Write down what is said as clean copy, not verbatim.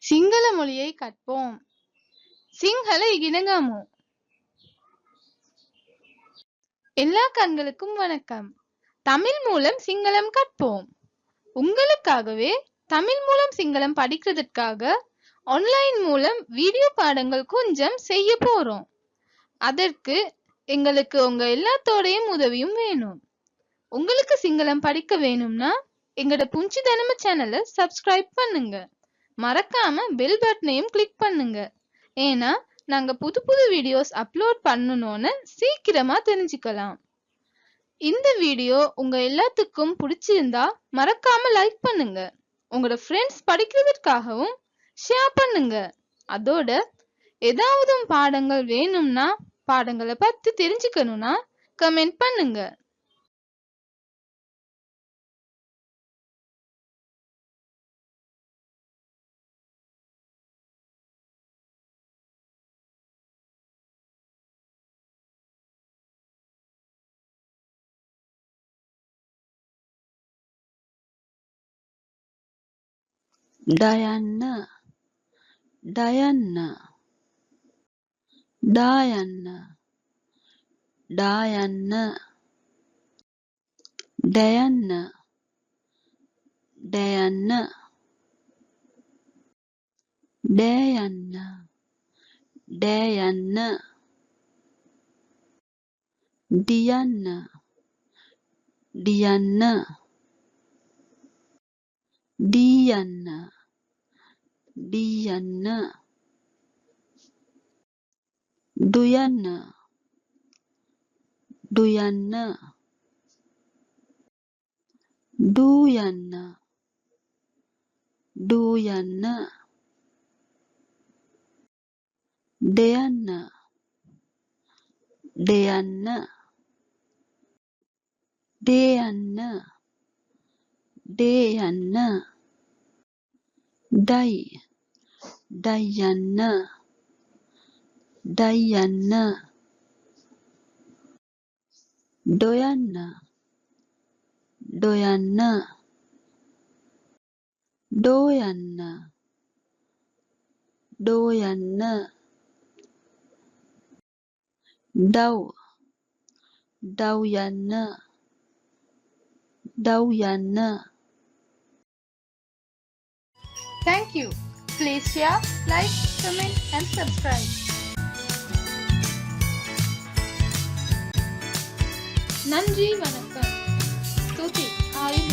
சிங்கள மொழியை கற்போம். சிங்கள இணங்காமோ. எல்லா கண்களுக்கும் வணக்கம். தமிழ் மூலம் சிங்களம் கற்போம். உங்களுக்காகவே தமிழ் மூலம் சிங்களம் படிக்கிறதுக்காக ஆன்லைன் மூலம் வீடியோ பாடங்கள் கொஞ்சம் செய்ய போறோம். அதற்கு எங்களுக்கு உங்க எல்லாத்தோடையும் உதவியும் வேணும். உங்களுக்கு சிங்களம் படிக்க வேணும்னா எங்கட புஞ்சி தனும சேனலை சப்ஸ்கிரைப் பண்ணுங்க. மறக்காம பெல் பட்டனையும் கிளிக் பண்ணுங்க. ஏன்னா நாங்க புது புது வீடியோஸ் அப்லோட் பண்ணணும்னு சீக்கிரமா தெரிஞ்சுக்கலாம். இந்த வீடியோ உங்க எல்லாத்துக்கும் பிடிச்சிருந்தா மறக்காம லைக் பண்ணுங்க. உங்களோட ஃப்ரெண்ட்ஸ் படிக்கிறதுக்காகவும் ஷேர் பண்ணுங்க. அதோட ஏதாவது பாடங்கள் வேணும்னா பாடங்களை பத்தி தெரிஞ்சுக்கணும்னா கமெண்ட் பண்ணுங்க. Dayana, Dayana, Dayana, Dayana, Dayana, Dayana, Dayana, Dayana, Diana, Diana, Diana, Diana, Duyana, Duyana, Duyana, Duyana, Deyana, Deyana, Deyana, Deyana, Day, Dayana, Dayana, Doyana, Doyana, Doyana, Doyana, Daw, Dawyana, Dawyana. Thank you. Please share, like, comment and subscribe. நன்றி, வணக்கம். ஸ்துதி, ஆயுள்